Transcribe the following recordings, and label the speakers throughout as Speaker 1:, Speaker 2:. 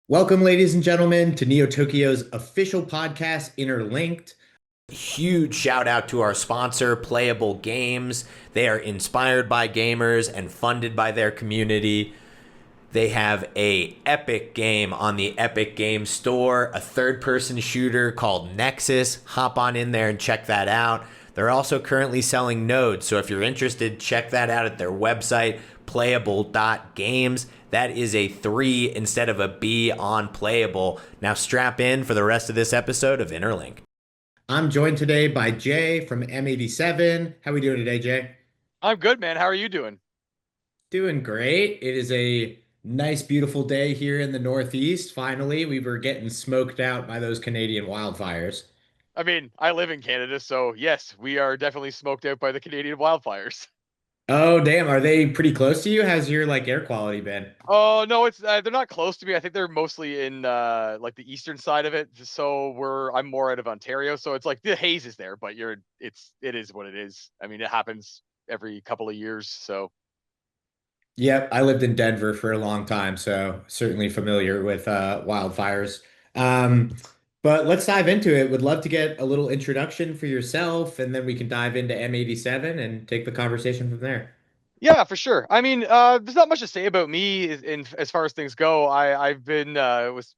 Speaker 1: Welcome, ladies and gentlemen, to Neo Tokyo's official podcast, Interlinked. Huge shout out to our sponsor, Playa3ull Games. They are inspired by gamers and funded by their community. They have a epic game on the Epic Games Store, a third-person shooter called Nexus. Hop on in there and check that out. They're also currently selling nodes, so if you're interested, check that out at their website, playable.games. That is a 3 instead of a B on Playable. Now strap in for the rest of this episode of Interlink. I'm joined today by Jay from M87. How are we doing today, Jay?
Speaker 2: I'm good, man. How are you doing?
Speaker 1: Doing great. It is a nice, beautiful day here in the Northeast. Finally, we were getting smoked out by those Canadian wildfires.
Speaker 2: I mean, I live in Canada, so yes, we are definitely smoked out by the Canadian wildfires.
Speaker 1: Oh, damn. Are they pretty close to you? How's your air quality been?
Speaker 2: Oh no, it's they're not close to me. I think they're mostly in like the eastern side of it. So I'm more out of Ontario, so it's like the haze is there, but it is what it is. I mean, it happens every couple of years, so
Speaker 1: Yep, I lived in Denver for a long time, so certainly familiar with wildfires. Um, but let's dive into it. Would love to get a little introduction for yourself, and then we can dive into M87 and take the conversation from there.
Speaker 2: yeah, for sure. I mean, there's not much to say about me in as far as things go. I've been was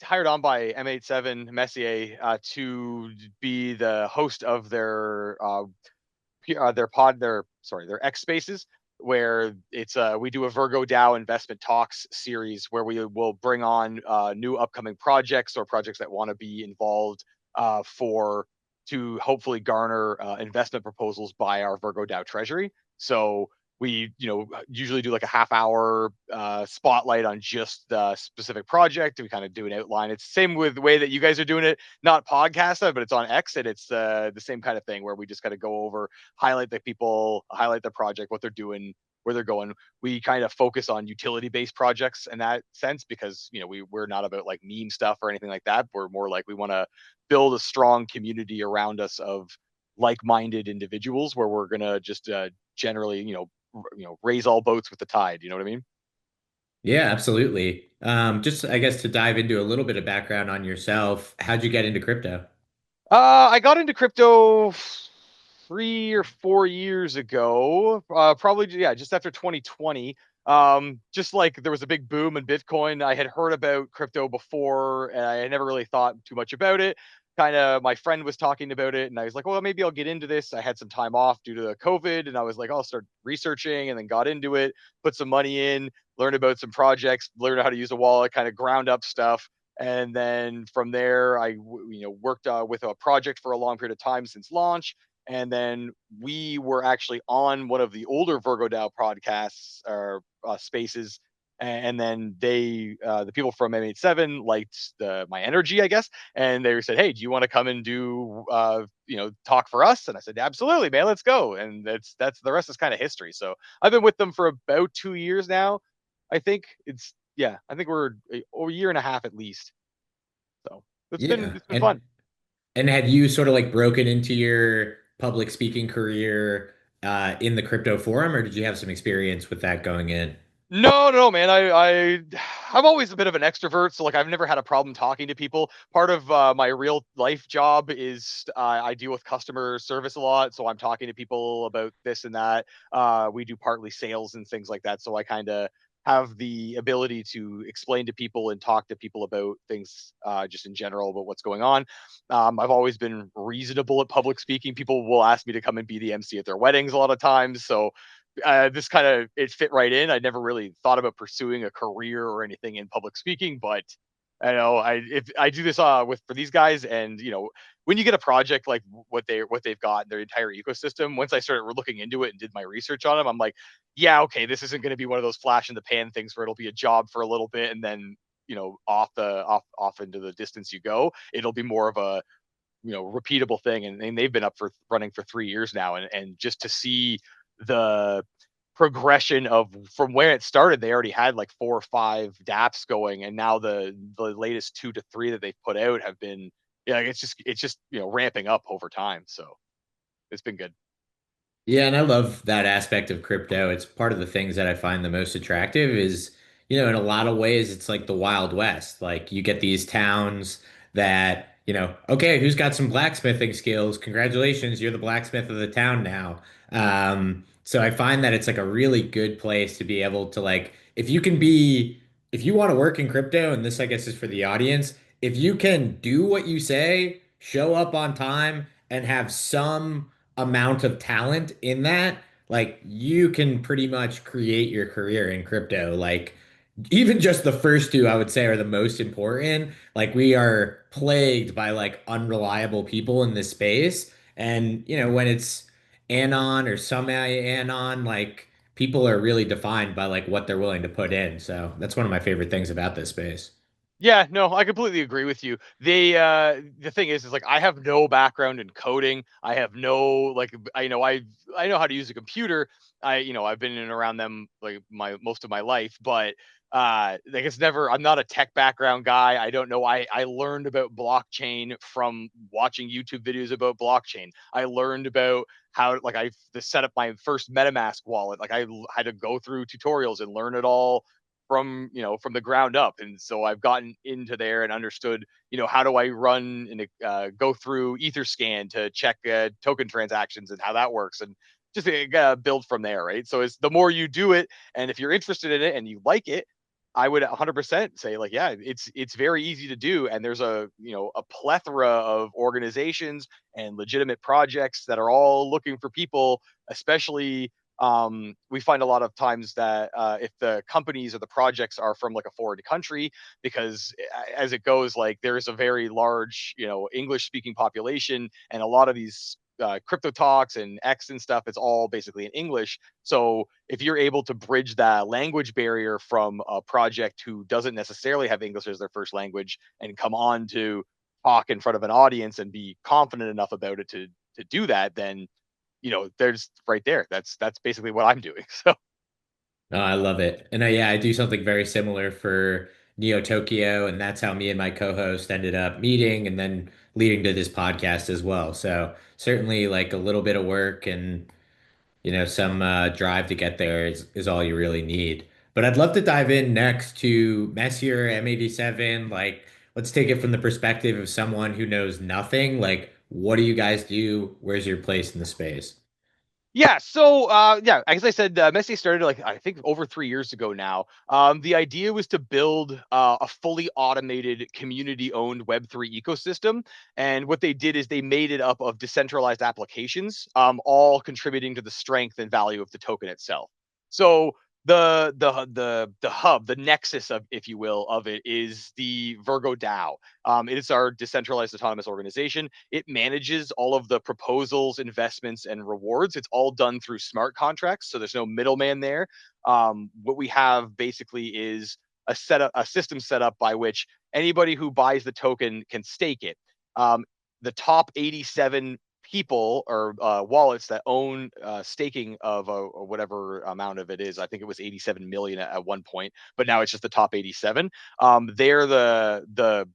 Speaker 2: hired on by M87 Messier to be the host of their pod their sorry their X Spaces, where it's we do a Virgo DAO investment talks series where we will bring on new upcoming projects or projects that want to be involved for to hopefully garner investment proposals by our Virgo DAO treasury. So we usually do like a half hour spotlight on just the specific project. We kind of do an outline. It's the same with the way that you guys are doing it, not podcast, but it's on X, and it's the same kind of thing where we just kind of go over, highlight the people, highlight the project, what they're doing, where they're going. We kind of focus on utility based projects in that sense because we're not about like meme stuff or anything like that. We're more like we want to build a strong community around us of like-minded individuals where we're gonna just generally raise all boats with the tide. You know what I mean?
Speaker 1: Yeah, absolutely. Just I guess to dive into a little bit of background on yourself, how'd you get into crypto?
Speaker 2: I got into crypto 3 or 4 years ago, probably yeah, just after 2020. Just like there was a big boom in Bitcoin. I had heard about crypto before, and I never really thought too much about it. Kind of, my friend was talking about it, and I was like, well, maybe I'll get into this. I had some time off due to COVID, and I was like, I'll start researching, and then got into it, put some money in, learned about some projects, learned how to use a wallet, kind of ground up stuff. And then from there, I worked with a project for a long period of time since launch. And then we were actually on one of the older Virgo DAO podcasts or spaces. And then the people from M87 liked my energy, I guess. And they said, hey, do you want to come and do, talk for us? And I said, absolutely, man, let's go. And that's the rest is kind of history. So I've been with them for about 2 years now. I think yeah, I think we're a year and a half at least. So
Speaker 1: Yeah.
Speaker 2: it's been fun.
Speaker 1: And had you sort of broken into your public speaking career in the crypto forum, or did you have some experience with that going in?
Speaker 2: No, man. I'm always a bit of an extrovert, so like I've never had a problem talking to people. Part of my real life job is I deal with customer service a lot, so I'm talking to people about this and that. We do partly sales and things like that, so I kind of have the ability to explain to people and talk to people about things just in general about what's going on. I've always been reasonable at public speaking. People will ask me to come and be the MC at their weddings a lot of times, so this kind of it fit right in. I never really thought about pursuing a career or anything in public speaking, but I know if I do this with for these guys, and when you get a project like what they've got in their entire ecosystem, once I started looking into it and did my research on them, I'm like, yeah, okay, this isn't going to be one of those flash in the pan things where it'll be a job for a little bit and then off into the distance you go. It'll be more of a repeatable thing, and they've been up for running for 3 years now, and just to see the progression of from where it started, they already had like 4 or 5 DApps going, and now the latest 2 to 3 that they've put out have been yeah, it's just ramping up over time. So it's been good.
Speaker 1: Yeah, and I love that aspect of crypto. It's part of the things that I find the most attractive is, in a lot of ways, it's like the Wild West. Like you get these towns that, okay, who's got some blacksmithing skills? Congratulations, you're the blacksmith of the town now. So I find that it's like a really good place to be able to like, if you want to work in crypto, and this I guess is for the audience, if you can do what you say, show up on time, and have some amount of talent in that, like you can pretty much create your career in crypto. Like even just the first two, I would say, are the most important. Like we are plagued by like unreliable people in this space. And when it's anon or semi-anon, like people are really defined by like what they're willing to put in. So that's one of my favorite things about this space.
Speaker 2: Yeah, no, I completely agree with you. The thing is like I have no background in coding. I have no like I know how to use a computer. I've been in and around them like my most of my life, but like it's never I'm not a tech background guy. I don't know. I learned about blockchain from watching YouTube videos about blockchain. I learned about how like I to set up my first MetaMask wallet. Like had to go through tutorials and learn it all from the ground up. And so I've gotten into there and understood how do I run and go through Etherscan to check token transactions and how that works, and just build from there, right? So it's the more you do it, and if you're interested in it and you like it, I would 100% say like, yeah, it's very easy to do, and there's a plethora of organizations and legitimate projects that are all looking for people, especially we find a lot of times that if the companies or the projects are from like a foreign country, because as it goes, like there's a very large, English speaking population, and a lot of these crypto talks and X and stuff, it's all basically in English. So if you're able to bridge that language barrier from a project who doesn't necessarily have English as their first language and come on to talk in front of an audience and be confident enough about it to do that, then there's right there. That's basically what I'm doing. So
Speaker 1: Oh, I love it. And yeah, I do something very similar for Neo Tokyo, and that's how me and my co-host ended up meeting and then leading to this podcast as well. So certainly like a little bit of work and some drive to get there is all you really need. But I'd love to dive in next to Messier M87. Like, let's take it from the perspective of someone who knows nothing. Like, what do you guys do? Where's your place in the space?
Speaker 2: yeah, so yeah, as I said, Messier started like I think over 3 years ago now. The idea was to build a fully automated, community-owned Web3 ecosystem, and what they did is they made it up of decentralized applications, all contributing to the strength and value of the token itself. So the hub, the nexus of, if you will, of it is the Virgo DAO. It is our decentralized autonomous organization. It manages all of the proposals, investments, and rewards. It's all done through smart contracts, so there's no middleman there. What we have basically is a system set up by which anybody who buys the token can stake it. The top 87 people or wallets that own staking of whatever amount of it is. I think it was 87 million at one point, but now it's just the top 87. They're the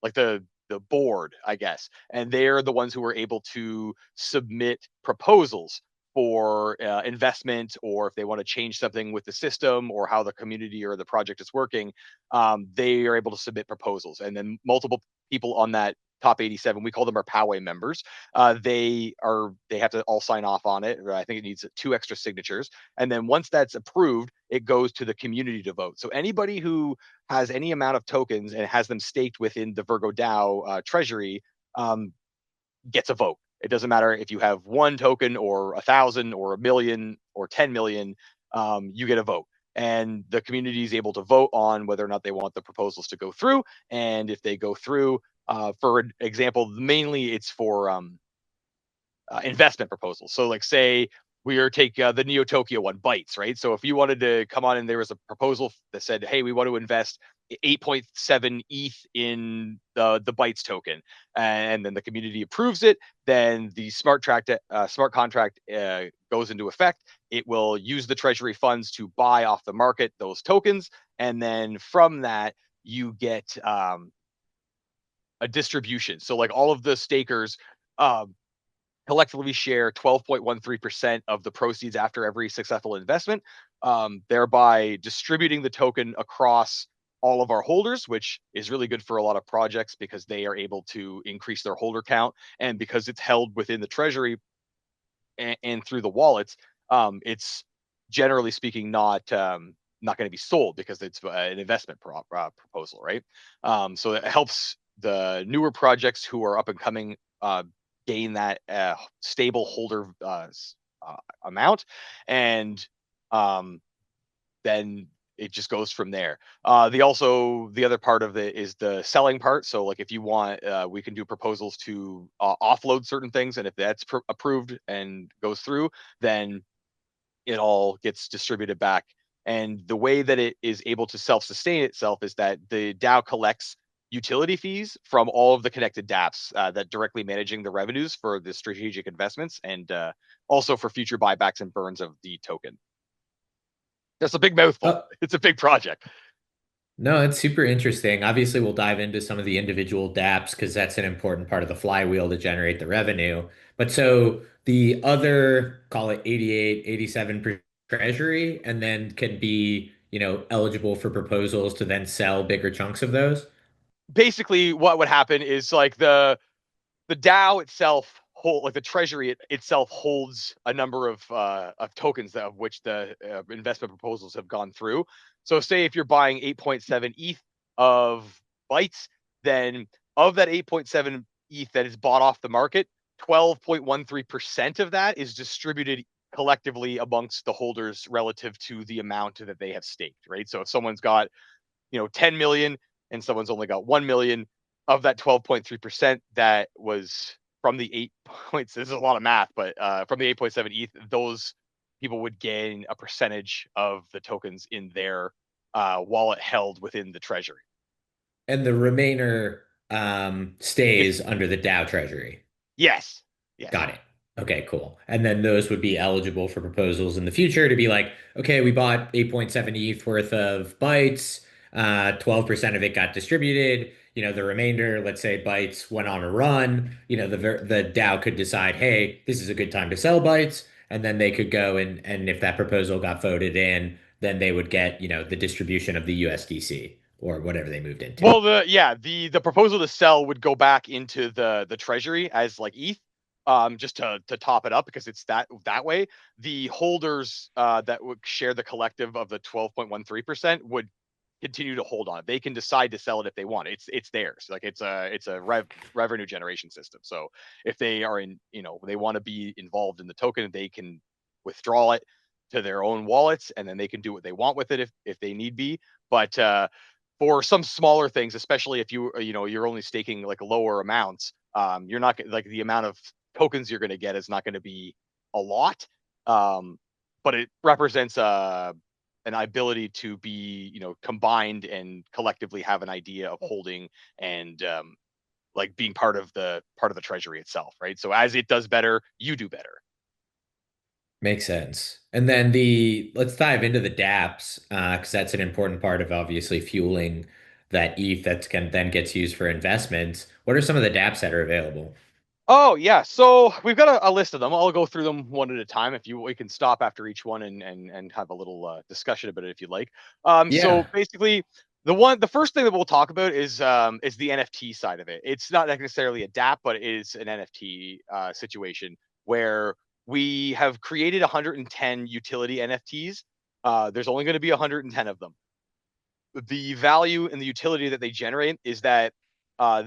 Speaker 2: like the board, I guess, and they're the ones who are able to submit proposals for investment, or if they want to change something with the system or how the community or the project is working. They are able to submit proposals, and then multiple people on that top 87, we call them our Poway members. They have to all sign off on it. I think it needs 2 extra signatures, and then once that's approved, it goes to the community to vote. So anybody who has any amount of tokens and has them staked within the Virgo DAO treasury um, gets a vote. It doesn't matter if you have 1 token or 1,000 or 1 million or 10 million, you get a vote. And the community is able to vote on whether or not they want the proposals to go through. And if they go through, for example, mainly it's for investment proposals. So, like, say we are take the Neo Tokyo one, Bytes, right? So, if you wanted to come on and there was a proposal that said, "Hey, we want to invest 8.7 ETH in the Bytes token," and then the community approves it, then the smart contract goes into effect. It will use the treasury funds to buy off the market those tokens, and then from that you get a distribution. So, like all of the stakers. Collectively share 12.13% of the proceeds after every successful investment. thereby distributing the token across all of our holders, which is really good for a lot of projects because they are able to increase their holder count. And because it's held within the treasury and through the wallets, it's generally speaking not going to be sold because it's an investment proposal, right? So it helps the newer projects who are up and coming gain that stable holder amount, and then it just goes from there. The other part of it is the selling part. So like if you want, we can do proposals to offload certain things, and if that's approved and goes through, then it all gets distributed back. And the way that it is able to self-sustain itself is that the DAO collects utility fees from all of the connected dApps that directly managing the revenues for the strategic investments, and also for future buybacks and burns of the token. That's a big mouthful.
Speaker 1: Oh,
Speaker 2: It's a big project.
Speaker 1: no, it's super interesting. Obviously, we'll dive into some of the individual dApps because that's an important part of the flywheel to generate the revenue. But so the other, call it 88, 87% treasury, and then can be, eligible for proposals to then sell bigger chunks of those.
Speaker 2: Basically, what would happen is like the DAO itself like the treasury itself holds a number of tokens of which the investment proposals have gone through. So say if you're buying 8.7 ETH of bytes, then of that 8.7 ETH that is bought off the market, 12.13% of that is distributed collectively amongst the holders relative to the amount that they have staked, right? So if someone's got 10 million and someone's only got 1 million, of that 12.3% that was from the 8 points, this is a lot of math, but from the 8.7 ETH, those people would gain a percentage of the tokens in their wallet held within the treasury.
Speaker 1: And the remainder
Speaker 2: It's
Speaker 1: stays under the DAO treasury.
Speaker 2: yes, yes.
Speaker 1: Got it. Okay, cool. And then those would be eligible for proposals in the future to be like, okay, we bought 8.7 ETH worth of bytes. 12% of it got distributed. The remainder, let's say bytes went on a run. The DAO could decide, hey, this is a good time to sell bytes. And then they could go and if that proposal got voted in, then they would get, the distribution of the USDC or whatever they moved into.
Speaker 2: Well, the proposal to sell would go back into the treasury as like ETH, just to top it up because it's that way. The holders that would share the collective of the 12.13% would continue to hold on it. They can decide to sell it if they want. It's theirs. Like it's a revenue generation system. So if they are they want to be involved in the token, they can withdraw it to their own wallets, and then they can do what they want with it if they need be. But for some smaller things, especially if you're only staking like lower amounts, you're not like the amount of tokens you're going to get is not going to be a lot. But it represents an ability to be combined and collectively have an idea of holding and like being part of the treasury itself, right? So as it does better, you do better.
Speaker 1: Makes sense. And then let's dive into the dApps, because that's an important part of obviously fueling that ETH then gets used for investments. What are some of the dApps that are available?
Speaker 2: Oh yeah, so we've got a list of them. I'll go through them one at a time. If we can stop after each one and have a little discussion about it if you'd like. So
Speaker 1: Yeah.
Speaker 2: basically, the first thing that we'll talk about is the NFT side of it. It's not necessarily a DApp, but it is an NFT situation where we have created 110 utility NFTs. There's only going to be 110 of them. The value and the utility that they generate is that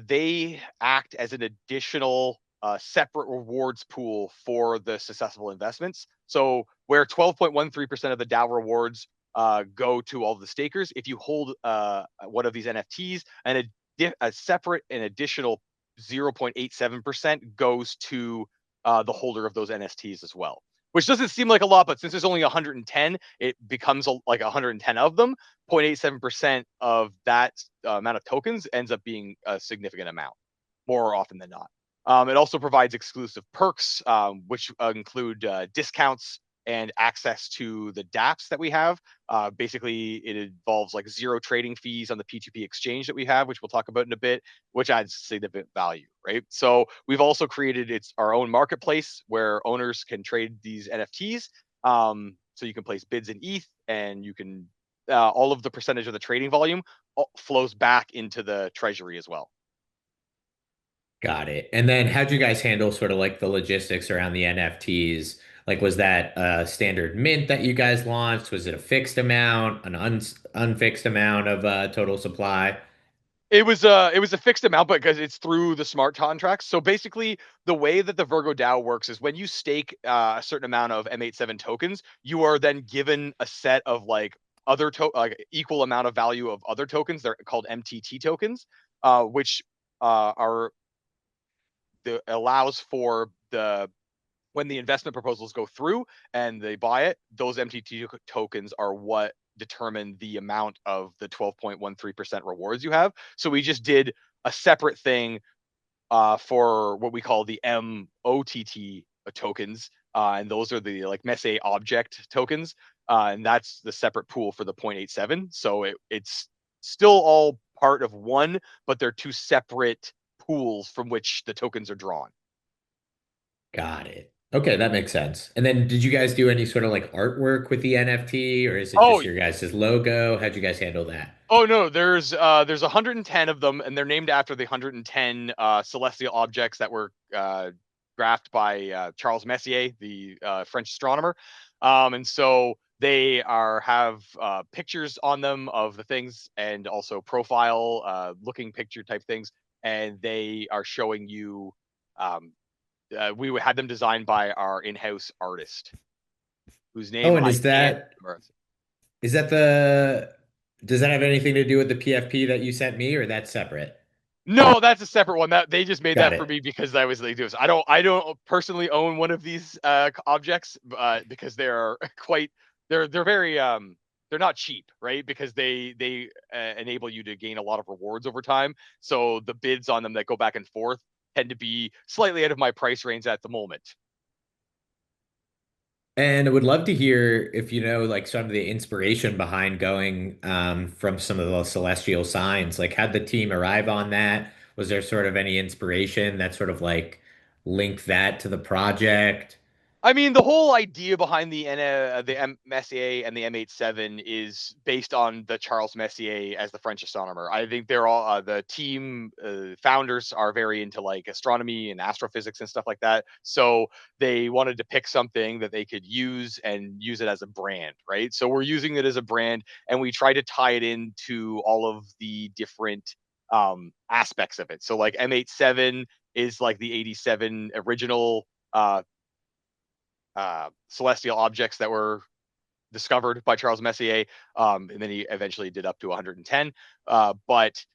Speaker 2: they act as an additional separate rewards pool for the successful investments. So where 12.13% of the DAO rewards go to all the stakers, if you hold one of these NFTs, and a separate and additional 0.87% goes to the holder of those NFTs as well. Which doesn't seem like a lot, but since there's only 110, it becomes like 110 of them. 0.87% of that amount of tokens ends up being a significant amount, more often than not. It also provides exclusive perks, which include discounts and access to the dApps that we have. Basically, it involves like zero trading fees on the P2P exchange that we have, which we'll talk about in a bit, which adds significant value, right? So we've also created our own marketplace where owners can trade these NFTs. So you can place bids in ETH, and you can all of the percentage of the trading volume flows back into the treasury as well.
Speaker 1: Got it. And then how'd you guys handle sort of like the logistics around the NFTs? Like, was that a standard mint that you guys launched? Was it a fixed amount, an unfixed amount of total supply?
Speaker 2: It was a fixed amount, but because it's through the smart contracts. So basically, the way that the Virgo DAO works is when you stake a certain amount of M87 tokens, you are then given a set of like like equal amount of value of other tokens. They're called MTT tokens, which are allows for the when the investment proposals go through and they buy it, those MTT tokens are what determine the amount of the 12.13% rewards you have. So we just did a separate thing for what we call the MOTT tokens. And those are the like Messier object tokens. And that's the separate pool for the 0.87. So it's still all part of one, but they're two separate pools from which the tokens are drawn.
Speaker 1: Got it. Okay, that makes sense. And then did you guys do any sort of like artwork with the NFT, or is it
Speaker 2: Oh,
Speaker 1: just your guys' logo? How'd you guys handle that?
Speaker 2: Oh no, there's 110 of them, and they're named after the 110 celestial objects that were graphed by Charles Messier, the French astronomer. And so they have pictures on them of the things, and also profile looking picture type things, and they are showing you. We had them designed by our in-house artist, whose
Speaker 1: Oh,
Speaker 2: name
Speaker 1: and
Speaker 2: I
Speaker 1: is
Speaker 2: can't
Speaker 1: that
Speaker 2: remember.
Speaker 1: is that the does that have anything to do with the PFP that you sent me, or that's separate?
Speaker 2: No, that's a separate one. That they just made
Speaker 1: Got
Speaker 2: that for
Speaker 1: it.
Speaker 2: me because I was like, do this. I don't personally own one of these objects because they're quite they're very they're not cheap, right? Because they enable you to gain a lot of rewards over time. So the bids on them that go back and forth tend to be slightly out of my price range at the moment.
Speaker 1: And I would love to hear if you know like some of the inspiration behind going from some of the celestial signs. Like, how'd the team arrive on that? Was there sort of any inspiration that sort of like linked that to the project?
Speaker 2: I mean, the whole idea behind the Messier and the M87 is based on the Charles Messier as the French astronomer. I think they're all the team founders are very into like astronomy and astrophysics and stuff like that. So they wanted to pick something that they could use and use it as a brand, right? So we're using it as a brand, and we try to tie it into all of the different aspects of it. So like M87 is like the 87 original celestial objects that were discovered by Charles Messier, and then he eventually did up to 110. But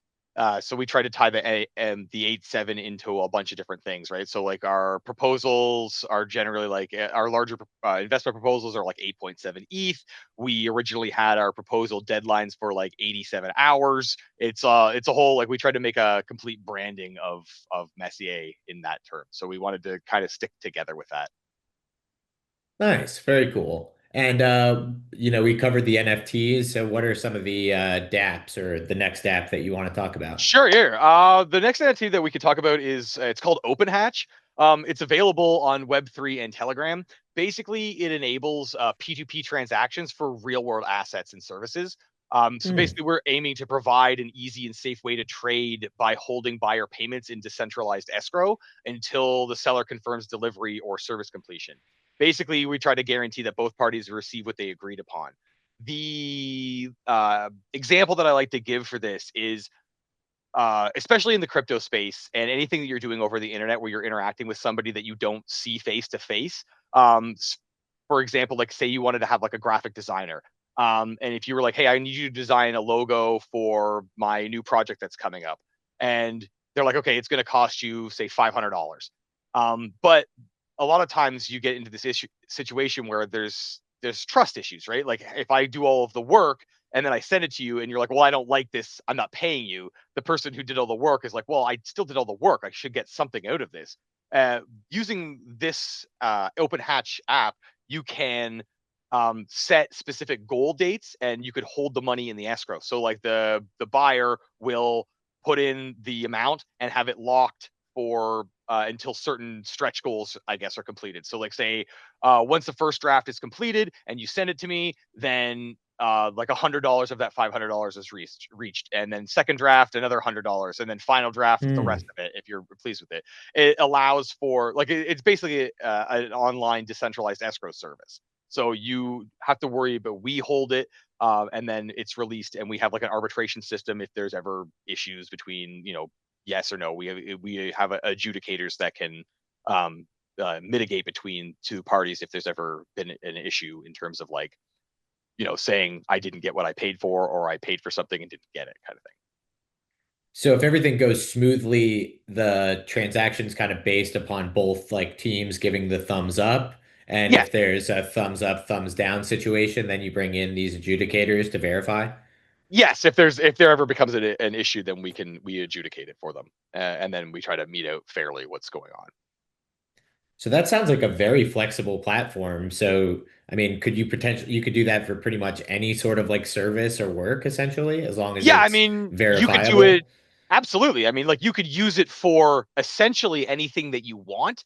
Speaker 2: so we try to tie the 87 into a bunch of different things, right? So like our proposals are generally like our larger investment proposals are like 8.7 ETH. We originally had our proposal deadlines for like 87 hours. It's a whole like we tried to make a complete branding of Messier in that term. So we wanted to kind of stick together with that.
Speaker 1: Nice, very cool. And we covered the NFTs. So what are some of the dApps or the next app that you want to talk about?
Speaker 2: Sure, yeah. The next NFT that we could talk about is it's called OpenHatch. It's available on Web3 and Telegram. Basically, it enables P2P transactions for real world assets and services. So
Speaker 1: Hmm.
Speaker 2: basically, we're aiming to provide an easy and safe way to trade by holding buyer payments in decentralized escrow until the seller confirms delivery or service completion. Basically, we try to guarantee that both parties receive what they agreed upon. The example that I like to give for this is especially in the crypto space and anything that you're doing over the internet where you're interacting with somebody that you don't see face to face. For example, like say you wanted to have like a graphic designer. And if you were like, hey, I need you to design a logo for my new project that's coming up. And they're like, okay, it's going to cost you, say, $500. But a lot of times you get into this situation where there's trust issues, right? Like if I do all of the work and then I send it to you and you're like, well, I don't like this, I'm not paying you. The person who did all the work is like, well, I still did all the work. I should get something out of this. Using this Open Hatch app, you can set specific goal dates and you could hold the money in the escrow. So like the buyer will put in the amount and have it locked for until certain stretch goals, I guess, are completed. So, like, say, once the first draft is completed and you send it to me, then like $100 of that $500 is reached, and then second draft another $100, and then final draft the rest
Speaker 1: Hmm.
Speaker 2: of it if you're pleased with it. It allows for like it's basically an online decentralized escrow service. So you have to worry, but we hold it, and then it's released, and we have like an arbitration system if there's ever issues between yes or no. We have adjudicators that can mitigate between two parties if there's ever been an issue in terms of like saying I didn't get what I paid for, or I paid for something and didn't get it, kind of thing.
Speaker 1: So if everything goes smoothly, the transaction's kind of based upon both like teams giving the thumbs up. And
Speaker 2: Yeah.
Speaker 1: if there's a thumbs up, thumbs down situation, then you bring in these adjudicators to verify.
Speaker 2: Yes, if there ever becomes an issue, then we adjudicate it for them, and then we try to meet out fairly what's going on.
Speaker 1: So that sounds like a very flexible platform. So, I mean, you could do that for pretty much any sort of like service or work essentially, as long as
Speaker 2: Yeah, I
Speaker 1: it's
Speaker 2: mean, you could do
Speaker 1: verifiable.
Speaker 2: it absolutely. I mean, like, you could use it for essentially anything that you want,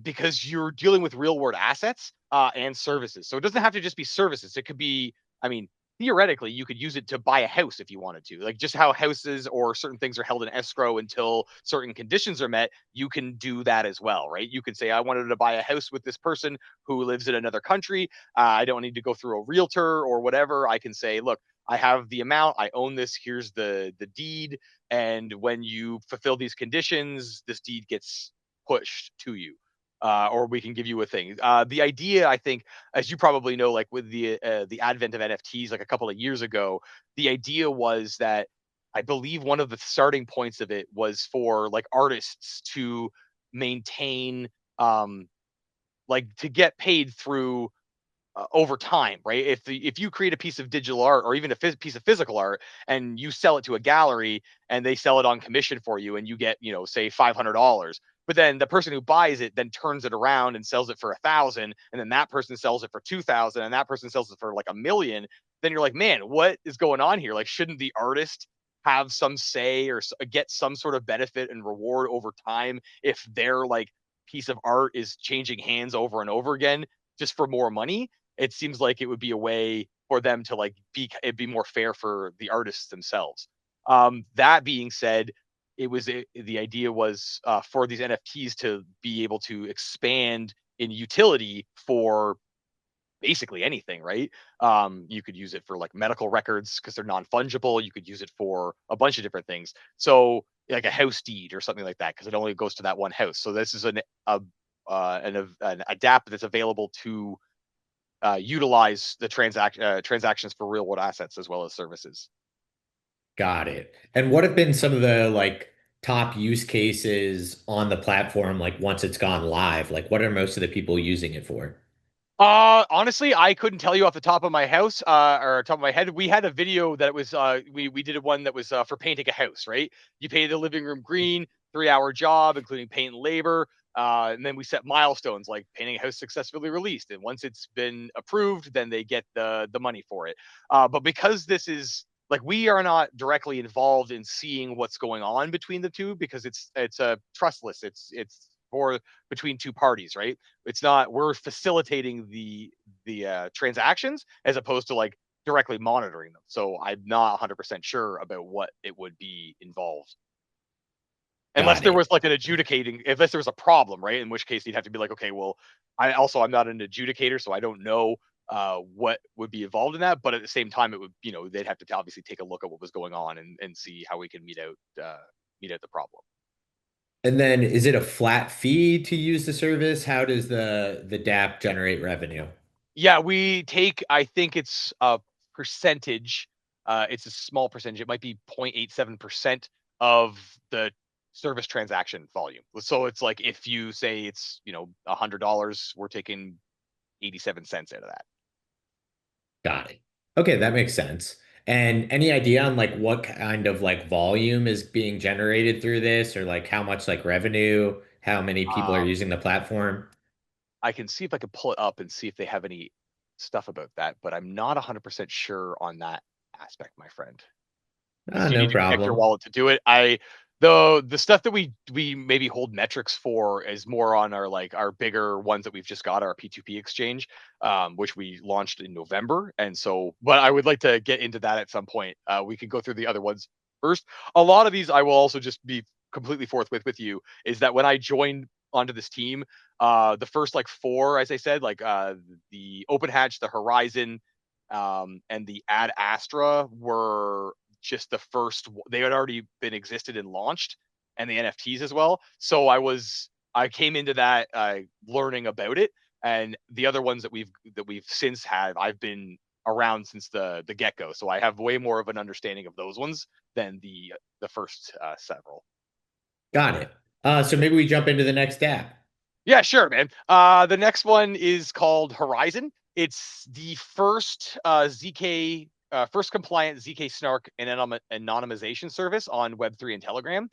Speaker 2: because you're dealing with real world assets, and services. So it doesn't have to just be services. It could be, I mean, theoretically, you could use it to buy a house if you wanted to. Like, just how houses or certain things are held in escrow until certain conditions are met, you can do that as well, right? You could say, I wanted to buy a house with this person who lives in another country. I don't need to go through a realtor or whatever. I can say, look, I have the amount, I own this, here's the deed, and when you fulfill these conditions, this deed gets pushed to you. Or we can give you a thing. The idea, I think, as you probably know, like with the advent of NFTs, like a couple of years ago, the idea was that I believe one of the starting points of it was for like artists to maintain, um, like to get paid through over time, right? If you create a piece of digital art or even a piece of physical art and you sell it to a gallery and they sell it on commission for you and you get say $500, but then the person who buys it then turns it around and sells it for 1,000, and then that person sells it for 2,000, and that person sells it for like 1,000,000. Then you're like, man, what is going on here? Like, shouldn't the artist have some say or get some sort of benefit and reward over time if their like piece of art is changing hands over and over again just for more money? It seems like it would be a way for them to like it'd be more fair for the artists themselves. That being said, the idea was for these NFTs to be able to expand in utility for basically anything, right? You could use it for like medical records because they're non-fungible. You could use it for a bunch of different things. So like a house deed or something like that, because it only goes to that one house. So this is an adapt that's available to utilize the transactions for real world assets as well as services.
Speaker 1: Got it. And what have been some of the like top use cases on the platform, like once it's gone live? Like what are most of the people using it for?
Speaker 2: Honestly, I couldn't tell you off the top of my house, or top of my head. We had a video that was, we did one that was for painting a house, right? You painted the living room green, 3-hour job, including paint and labor. And then we set milestones like painting a house successfully released. And once it's been approved, then they get the money for it. But because this is like we are not directly involved in seeing what's going on between the two because it's a trustless. It's for between two parties, right? It's not we're facilitating the transactions as opposed to like directly monitoring them. So I'm not 100% sure about what it would be involved. Unless
Speaker 1: Got
Speaker 2: there was
Speaker 1: it.
Speaker 2: like an adjudicating, unless there was a problem, right? In which case you'd have to be like, okay, well, I'm not an adjudicator, so I don't know what would be involved in that. But at the same time, it would, they'd have to obviously take a look at what was going on and see how we can meet out the problem.
Speaker 1: And then is it a flat fee to use the service? How does the DApp generate revenue?
Speaker 2: Yeah, we take, I think it's a percentage. It's a small percentage. It might be 0.87% of the service transaction volume. So it's like if you say it's, $100, we're taking 87 cents out of that.
Speaker 1: Got it. Okay, that makes sense. And any idea on like what kind of like volume is being generated through this or like how much like revenue, how many people are
Speaker 2: Um,
Speaker 1: using the platform?
Speaker 2: I can see if I can pull it up and see if they have any stuff about that, but I'm not 100% sure on that aspect, my friend.
Speaker 1: Ah,
Speaker 2: Because you
Speaker 1: no
Speaker 2: need to connect your
Speaker 1: problem.
Speaker 2: wallet to do it. The stuff that we maybe hold metrics for is more on our bigger ones that we've just got, our P2P exchange, which we launched in November. And so, but I would like to get into that at some point. We can go through the other ones first. A lot of these I will also just be completely forthwith with you, is that when I joined onto this team, the first like four, as I said, the Open Hatch, the Horizon, and the Ad Astra were just the first. They had already been existed and launched, and the NFTs as well. So I came into that learning about it, and the other ones that we've since had, I've been around since the get go. So I have way more of an understanding of those ones than the first several.
Speaker 1: Got it. So maybe we jump into the next app.
Speaker 2: Yeah, sure, man. The next one is called Horizon. It's the first ZK, first compliant ZK snark and anonymization service on Web3 and Telegram.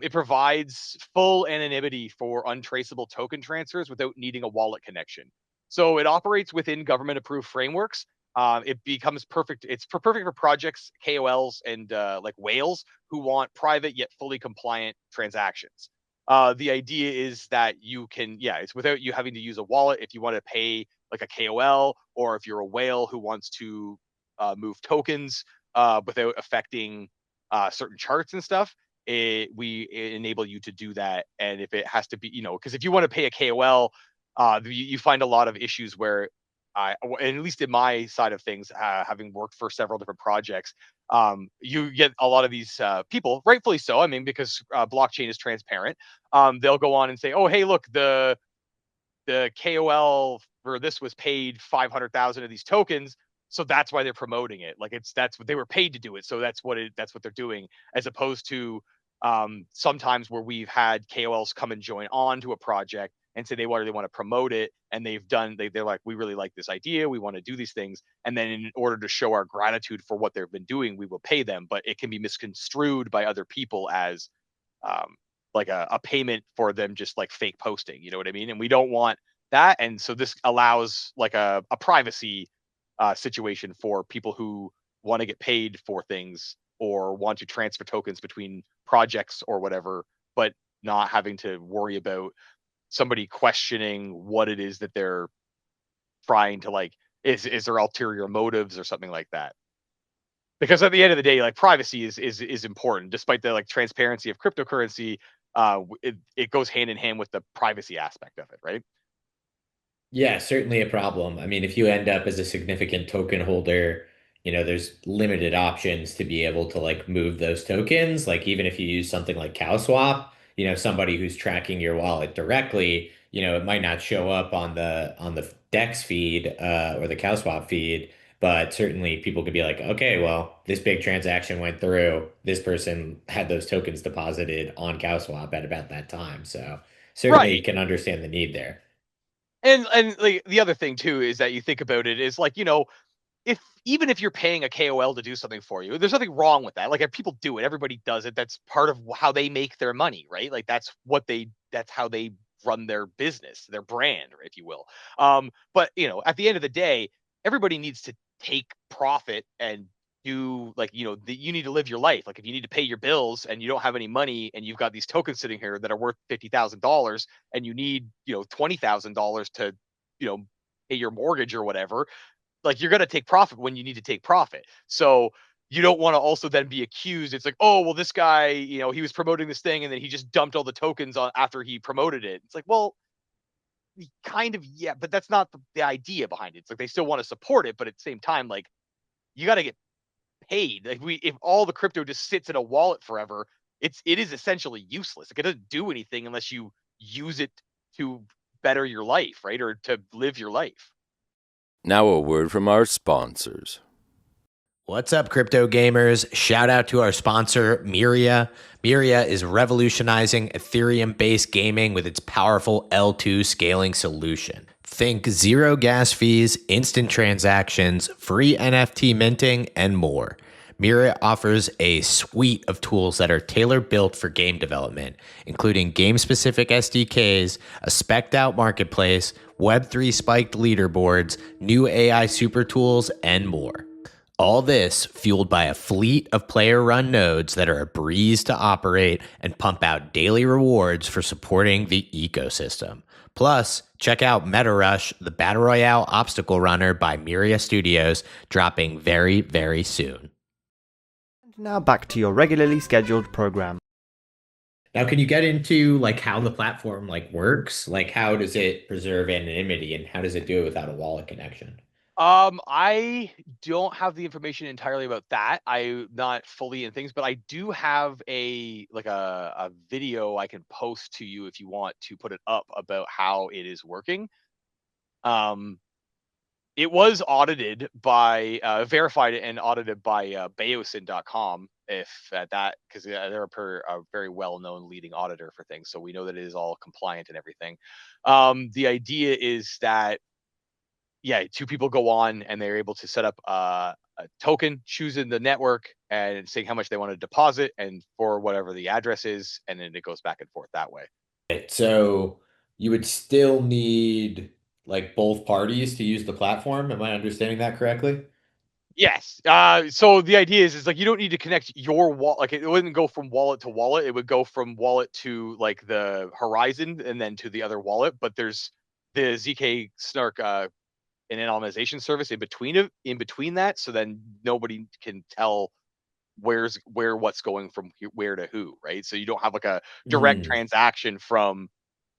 Speaker 2: It provides full anonymity for untraceable token transfers without needing a wallet connection. So it operates within government-approved frameworks. It becomes perfect. It's perfect for projects, KOLs, and like whales who want private yet fully compliant transactions. The idea is that you can, yeah, it's without you having to use a wallet if you want to pay like a KOL, or if you're a whale who wants to move tokens without affecting certain charts and stuff. We enable you to do that. And if it has to be, because if you want to pay a KOL, you find a lot of issues where and at least in my side of things, having worked for several different projects, you get a lot of these people, rightfully so. I mean, because blockchain is transparent. They'll go on and say, "Oh, hey, look, the KOL for this was paid 500,000 of these tokens, so that's why they're promoting it. Like that's what they were paid to do it, so that's what they're doing." As opposed to sometimes where we've had KOLs come and join on to a project and say they want to promote it, and they're like, "We really like this idea, we want to do these things," and then in order to show our gratitude for what they've been doing, we will pay them, but it can be misconstrued by other people as like a payment for them just like fake posting, you know what I mean? And we don't want that. And so this allows like a privacy situation for people who want to get paid for things or want to transfer tokens between projects or whatever, but not having to worry about somebody questioning what it is that they're trying to like, is there ulterior motives or something like that. Because at the end of the day, like privacy is important, despite the like transparency of cryptocurrency. It goes hand in hand with the privacy aspect of it, right?
Speaker 1: Yeah, certainly a problem. I mean, if you end up as a significant token holder, there's limited options to be able to like move those tokens. Like even if you use something like CowSwap, somebody who's tracking your wallet directly, it might not show up on the Dex feed or the CowSwap feed, but certainly people could be like, okay, well, this big transaction went through. This person had those tokens deposited on CowSwap at about that time. So certainly
Speaker 2: Right.
Speaker 1: can understand the need there.
Speaker 2: And like the other thing too is that you think about it is like, if even if you're paying a KOL to do something for you, there's nothing wrong with that. Like if people do it, everybody does it. That's part of how they make their money, right? Like that's how they run their business, their brand, if you will. But at the end of the day, everybody needs to take profit and do like, you need to live your life. Like if you need to pay your bills and you don't have any money and you've got these tokens sitting here that are worth $50,000 and you need, $20,000 to, pay your mortgage or whatever, like you're going to take profit when you need to take profit. So you don't want to also then be accused. It's like, oh, well, this guy, he was promoting this thing and then he just dumped all the tokens on after he promoted it. It's like, well, kind of, yeah, but that's not the idea behind it. It's like they still want to support it, but at the same time, like you got to get paid. Like if all the crypto just sits in a wallet forever, it is essentially useless. Like it doesn't do anything unless you use it to better your life, right? Or to live your life.
Speaker 3: Now a word from our sponsors.
Speaker 1: What's up, crypto gamers? Shout out to our sponsor, Myria. Myria is revolutionizing Ethereum-based gaming with its powerful L2 scaling solution. Think zero gas fees, instant transactions, free NFT minting, and more. Myria offers a suite of tools that are tailor-built for game development, including game-specific SDKs, a spec'd-out marketplace, Web3 spiked leaderboards, new AI super tools, and more. All this fueled by a fleet of player-run nodes that are a breeze to operate and pump out daily rewards for supporting the ecosystem. Plus, check out Meta Rush, the Battle Royale obstacle runner by Myria Studios, dropping very, very soon.
Speaker 4: And now back to your regularly scheduled program.
Speaker 1: Now, can you get into like how the platform like works? Like how does it preserve anonymity and how does it do it without a wallet connection?
Speaker 2: I don't have the information entirely about that. I'm not fully in things, but I do have a video I can post to you if you want to put it up about how it is working. It was audited by verified and audited by Bayosin.com, if at that, because they're a very well-known leading auditor for things, so we know that it is all compliant and everything. The idea is that two people go on and they're able to set up a token, choose in the network, and saying how much they want to deposit and for whatever the address is, and then it goes back and forth that way.
Speaker 1: So you would still need like both parties to use the platform. Am I understanding that correctly?
Speaker 2: Yes. So the idea is like you don't need to connect your wallet. Like it wouldn't go from wallet to wallet. It would go from wallet to like the horizon and then to the other wallet. But there's the ZK Snark an anonymization service in between that, so then nobody can tell where what's going from where to who, right? So you don't have like a direct
Speaker 1: Mm.
Speaker 2: transaction from